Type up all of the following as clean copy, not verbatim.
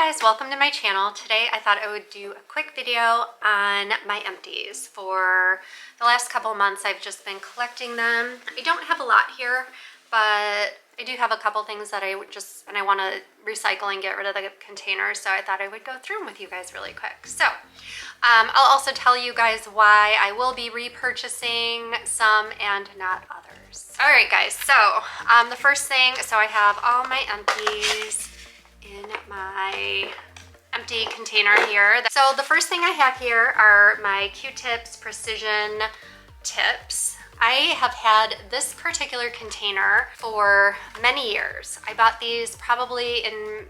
guys, welcome to my channel. Today I thought I would do a quick video on my empties. For the last couple months I've just been collecting them. I don't have a lot here, but I do have a couple things that I want to recycle and get rid of the containers, so I thought I would go through them with you guys really quick. So I'll also tell you guys why I will be repurchasing some and not others. All right guys, so the first thing, so I have all my empties in my empty container here. So the first thing I have here are my Q-tips Precision Tips. I have had this particular container for many years. I bought these probably in,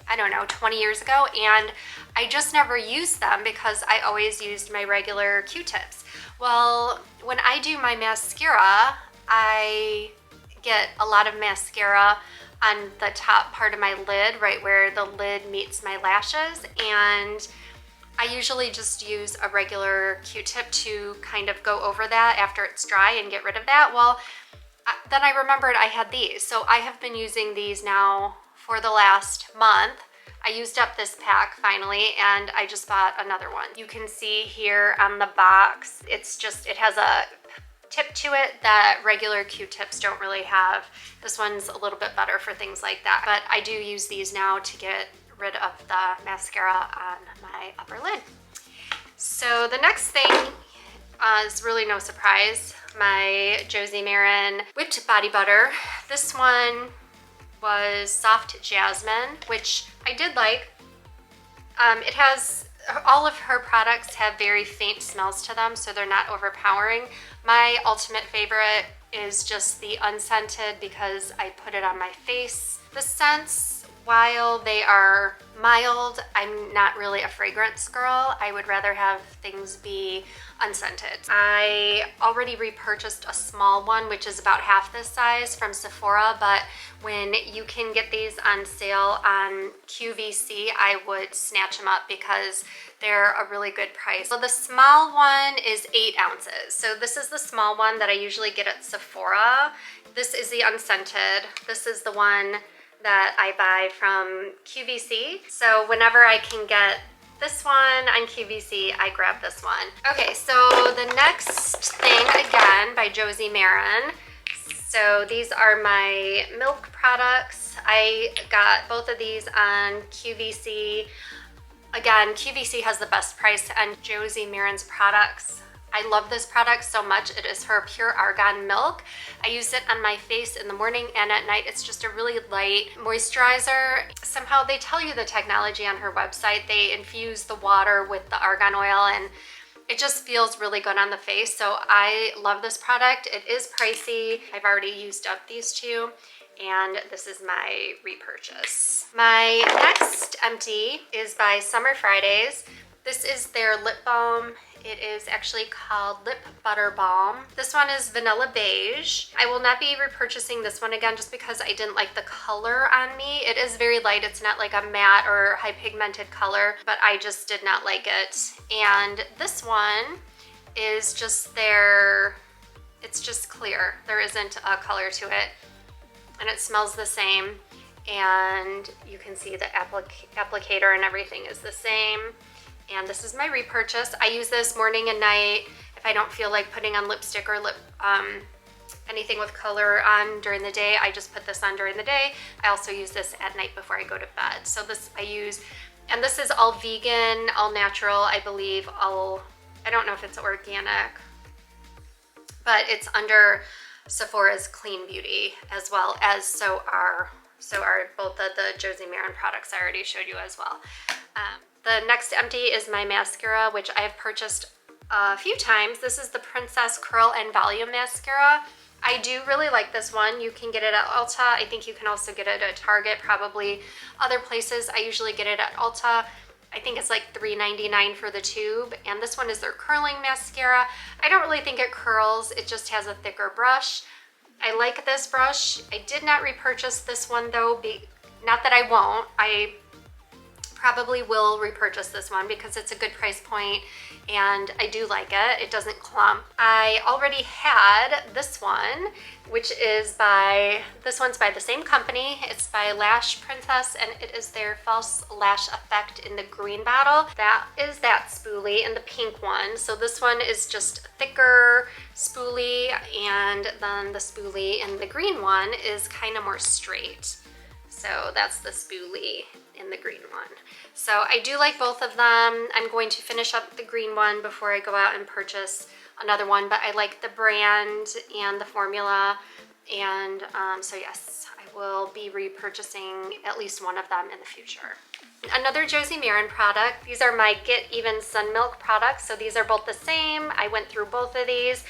I don't know, 20 years ago, and I just never used them because I always used my regular Q-tips. Well, when I do my mascara, I get a lot of mascara on the top part of my lid, right where the lid meets my lashes, and I usually just use a regular Q-tip to kind of go over that after it's dry and get rid of that. Well, then I remembered I had these, so I have been using these now for the last month. I used up this pack finally, and I just bought another one. You can see here on the box, it has a tip to it that regular Q-tips don't really have. This one's a little bit better for things like that, but I do use these now to get rid of the mascara on my upper lid. So the next thing is really no surprise, my Josie Maran whipped body butter. This one was soft jasmine, which I did like. It has, all of her products have very faint smells to them, so they're not overpowering. My ultimate favorite is just the unscented because I put it on my face. The scents, while they are mild, I'm not really a fragrance girl. I would rather have things be unscented. I already repurchased a small one, which is about half this size, from Sephora, but when you can get these on sale on QVC, I would snatch them up because they're a really good price. So the small one is 8 ounces. So this is the small one that I usually get at Sephora. This is the unscented. This is the one that I buy from QVC. So whenever I can get this one on QVC, I grab this one. Okay, so the next thing, again, by Josie Maran. So these are my milk products. I got both of these on QVC. Again, QVC has the best price on Josie Maran's products. I love this product so much. It is her pure argan milk. I use it on my face in the morning and at night. It's just a really light moisturizer. Somehow they tell you the technology on her website. They infuse the water with the argan oil, and it just feels really good on the face. So I love this product. It is pricey. I've already used up these two, and this is my repurchase. My next empty is by Summer Fridays. This is their lip balm. It is actually called Lip Butter Balm. This one is vanilla beige. I will not be repurchasing this one again just because I didn't like the color on me. It is very light. It's not like a matte or high pigmented color, but I just did not like it. And this one is just it's just clear. There isn't a color to it, and it smells the same. And you can see the applicator and everything is the same. And this is my repurchase. I use this morning and night. If I don't feel like putting on lipstick or anything with color on during the day, I just put this on during the day. I also use this at night before I go to bed. So this I use, and this is all vegan, all natural, I believe. I don't know if it's organic, but it's under Sephora's Clean Beauty as well as so are both of the Josie Maran products I already showed you as well. The next empty is my mascara, which I have purchased a few times. This is the Princess Curl and Volume Mascara. I do really like this one. You can get it at Ulta. I think you can also get it at Target, probably other places. I usually get it at Ulta. I think it's like $3.99 for the tube. And this one is their curling mascara. I don't really think it curls. It just has a thicker brush. I like this brush. I did not repurchase this one though. Not that I won't. I probably will repurchase this one because it's a good price point and I do like it. It doesn't clump. I already had this one, which is this one's by the same company. It's by Lash Princess, and it is their False Lash Effect in the green bottle. That is that spoolie in the pink one. So this one is just thicker spoolie, and then the spoolie in the green one is kind of more straight. So that's the spoolie in the green one. So I do like both of them. I'm going to finish up the green one before I go out and purchase another one, but I like the brand and the formula. And so yes, I will be repurchasing at least one of them in the future. Another Josie Maran product. These are my Get Even Sun Milk products. So these are both the same. I went through both of these.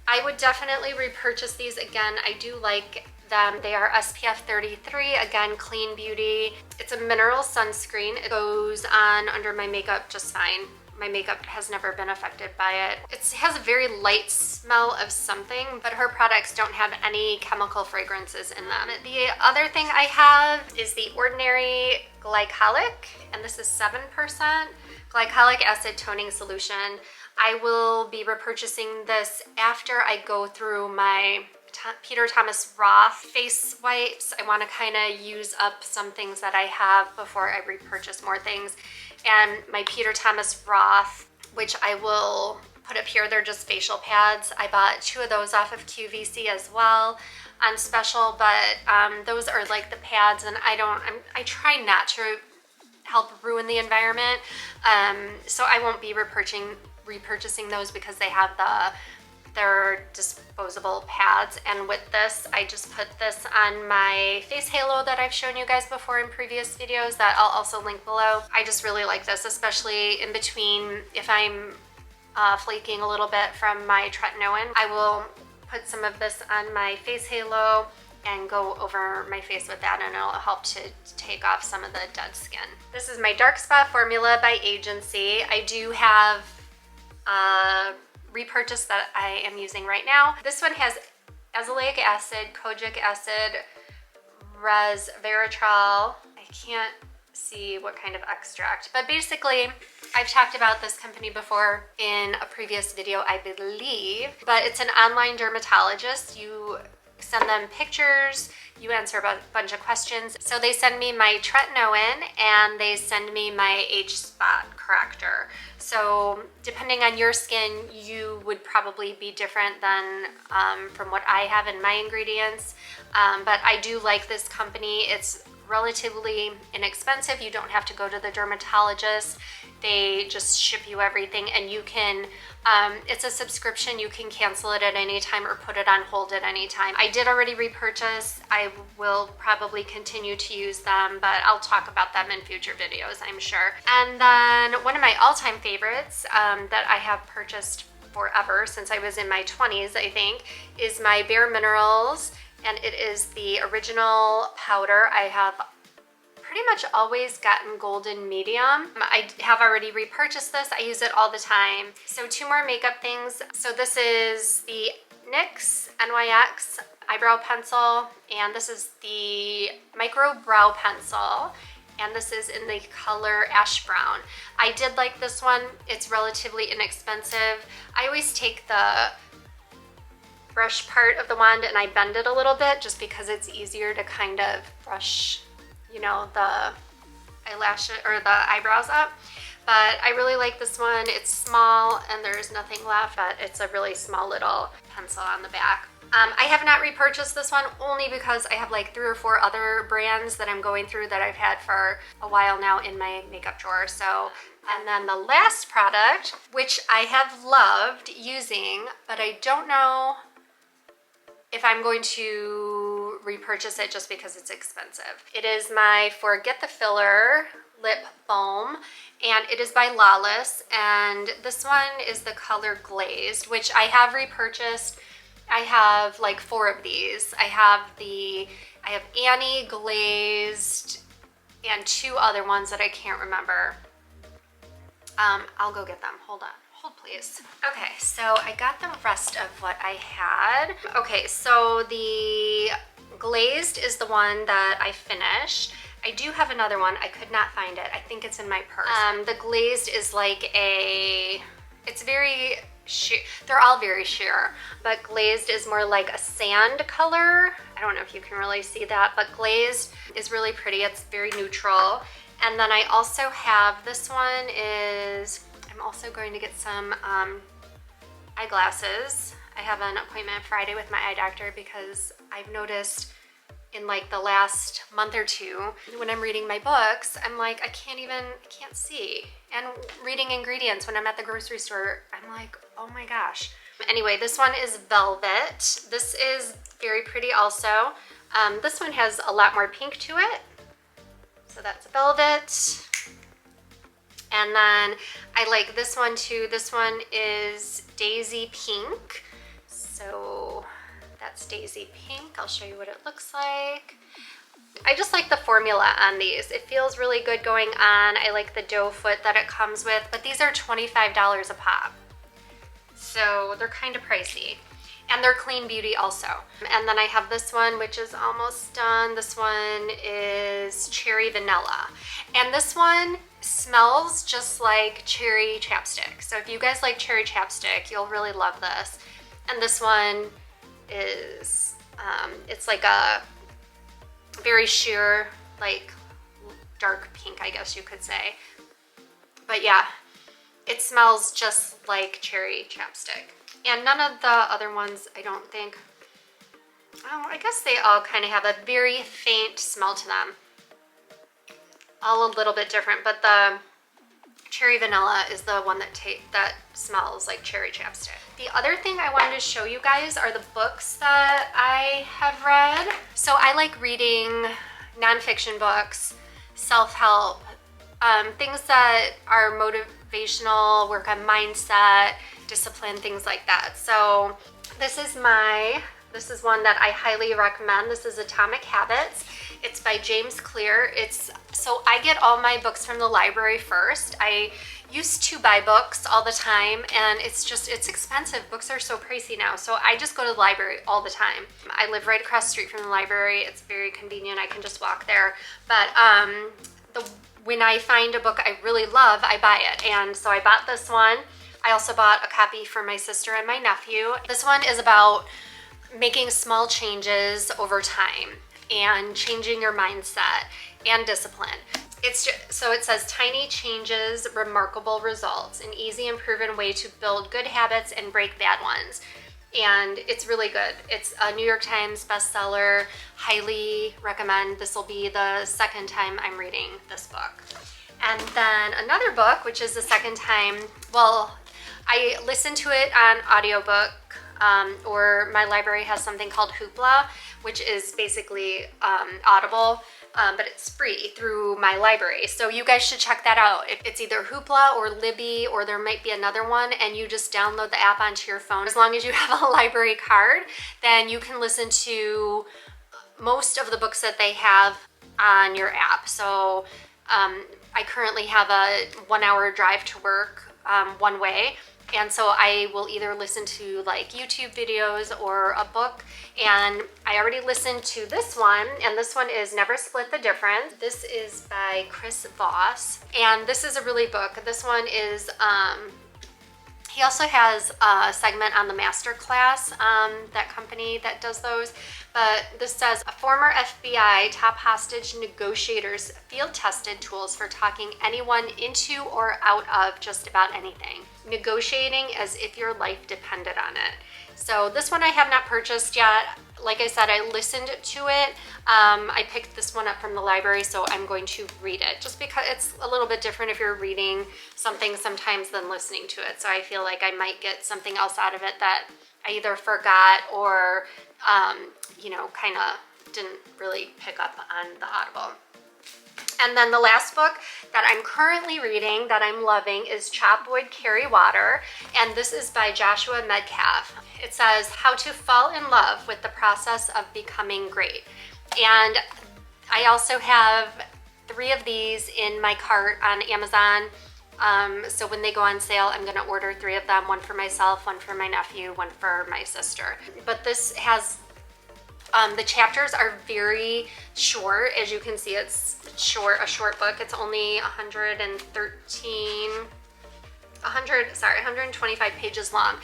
I would definitely repurchase these again. I do like them. They are SPF 33, again, clean beauty. It's a mineral sunscreen. It goes on under my makeup just fine. My makeup has never been affected by it. It has a very light smell of something, but her products don't have any chemical fragrances in them. The other thing I have is the Ordinary Glycolic, and this is 7% glycolic acid toning solution. I will be repurchasing this after I go through my Peter Thomas Roth face wipes. I want to kind of use up some things that I have before I repurchase more things. And my Peter Thomas Roth, which I will put up here, they're just facial pads. I bought 2 of those off of QVC as well on special, but those are like the pads, and I try not to help ruin the environment. So I won't be repurchasing those because they have they're disposable pads. And with this, I just put this on my face halo that I've shown you guys before in previous videos that I'll also link below. I just really like this, especially in between if I'm flaking a little bit from my tretinoin. I will put some of this on my face halo and go over my face with that, and it'll help to take off some of the dead skin. This is my Dark Spot formula by Agency. I do have repurchase that I am using right now. This one has azelaic acid, kojic acid, resveratrol. I can't see what kind of extract, but basically I've talked about this company before in a previous video, I believe, but it's an online dermatologist. You send them pictures, you answer a bunch of questions. So they send me my tretinoin and they send me my age spot corrector. So depending on your skin, you would probably be different than from what I have in my ingredients. But I do like this company. It's relatively inexpensive. You don't have to go to the dermatologist. They just ship you everything, and you can, it's a subscription. You can cancel it at any time or put it on hold at any time. I did already repurchase. I will probably continue to use them, but I'll talk about them in future videos, I'm sure. And then one of my all-time favorites that I have purchased forever, since I was in my 20s, I think, is my Bare Minerals, and it is the original powder. I have pretty much always gotten golden medium. I have already repurchased this. I use it all the time. So 2 more makeup things. So this is the NYX eyebrow pencil, and this is the micro brow pencil, and this is in the color ash brown. I did like this one. It's relatively inexpensive. I always take the brush part of the wand and I bend it a little bit just because it's easier to kind of brush, you know, the eyelash or the eyebrows up. But I really like this one. It's small and there's nothing left, but it's a really small little pencil on the back. I have not repurchased this one only because I have like 3 or 4 other brands that I'm going through that I've had for a while now in my makeup drawer. So, and then the last product, which I have loved using, but I don't know if I'm going to repurchase it just because it's expensive. It is my Forget the Filler Lip Balm, and it is by Lawless, and this one is the color Glazed, which I have repurchased. I have like 4 of these. I have Annie Glazed and 2 other ones that I can't remember. I'll go get them. Hold on. Hold please. Okay, so I got the rest of what I had. Okay, so the Glazed is the one that I finished. I do have another one. I could not find it. I think it's in my purse. The glazed is like it's very sheer. They're all very sheer, but glazed is more like a sand color. I don't know if you can really see that, but glazed is really pretty. It's very neutral. And then I also have, this one is, I'm also going to get some eyeglasses. I have an appointment Friday with my eye doctor because I've noticed in like the last month or two, when I'm reading my books, I'm like, I can't see. And reading ingredients when I'm at the grocery store, I'm like, oh my gosh. Anyway, this one is velvet. This is very pretty also. This one has a lot more pink to it. So that's velvet. And then I like this one too. This one is Daisy Pink. So that's Daisy Pink. I'll show you what it looks like. I just like the formula on these. It feels really good going on. I like the doe foot that it comes with, but these are $25 a pop. So they're kind of pricey. And they're clean beauty also. And then I have this one, which is almost done. This one is cherry vanilla. And this one smells just like cherry chapstick. So if you guys like cherry chapstick, you'll really love this. And this one is, it's like a very sheer, like dark pink, I guess you could say. But yeah, it smells just like cherry chapstick. And none of the other ones, I don't think, oh, I guess they all kind of have a very faint smell to them. All a little bit different, but the cherry vanilla is the one that smells like cherry chapstick. The other thing I wanted to show you guys are the books that I have read. So I like reading nonfiction books, self-help, things that are motivational, work on mindset, discipline, things like that. So this is one that I highly recommend. This is Atomic Habits. It's by James Clear. So I get all my books from the library first. I used to buy books all the time, and it's expensive. Books are so pricey now. So I just go to the library all the time. I live right across the street from the library. It's very convenient. I can just walk there. But when I find a book I really love, I buy it. And so I bought this one. I also bought a copy for my sister and my nephew. This one is about making small changes over time and changing your mindset and discipline. So it says tiny changes, remarkable results, an easy and proven way to build good habits and break bad ones. And it's really good. It's a New York Times bestseller. Highly recommend. This will be the second time I'm reading this book. And then another book, which is the second time, well, I listened to it on audiobook, or my library has something called Hoopla, which is basically Audible, but it's free through my library. So you guys should check that out. It's either Hoopla or Libby, or there might be another one, and you just download the app onto your phone. As long as you have a library card, then you can listen to most of the books that they have on your app. So I currently have a 1-hour drive to work one way. And so I will either listen to like YouTube videos or a book. And I already listened to this one, and this one is Never Split the Difference. This is by Chris Voss, and this is a really book. This one is, he also has a segment on the Masterclass, that company that does those. But this says, a former FBI top hostage negotiators field-tested tools for talking anyone into or out of just about anything. Negotiating as if your life depended on it. So this one I have not purchased yet. Like I said, I listened to it. I picked this one up from the library, so I'm going to read it. Just because it's a little bit different if you're reading something sometimes than listening to it. So I feel like I might get something else out of it that I either forgot or kind of didn't really pick up on the Audible. And then the last book that I'm currently reading that I'm loving is Chop Wood, Carry Water, and this is by Joshua Medcalf. It says, how to fall in love with the process of becoming great. And I also have 3 of these in my cart on Amazon. So when they go on sale, I'm gonna order 3 of them, one for myself, one for my nephew, one for my sister. But this has The chapters are very short. As you can see, it's short, a short book. It's only 125 pages long.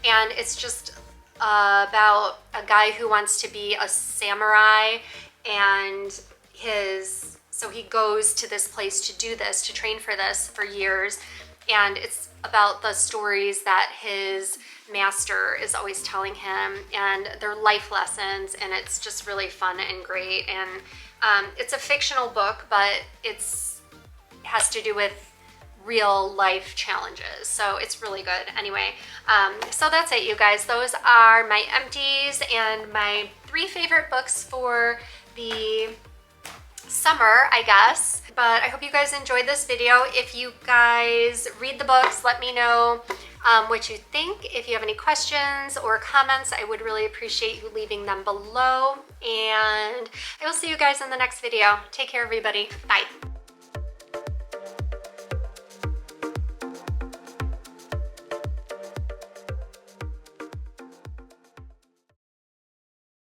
And it's just about a guy who wants to be a samurai, and so he goes to this place to do this, to train for this for years. And it's about the stories that his master is always telling him, and their life lessons, and it's just really fun and great. And it's a fictional book, but it has to do with real life challenges, so it's really good. Anyway, so that's it, you guys. Those are my empties and my 3 favorite books for the summer, I guess. But I hope you guys enjoyed this video. If you guys read the books, let me know what you think. If you have any questions or comments, I would really appreciate you leaving them below. And I will see you guys in the next video. Take care, everybody. Bye.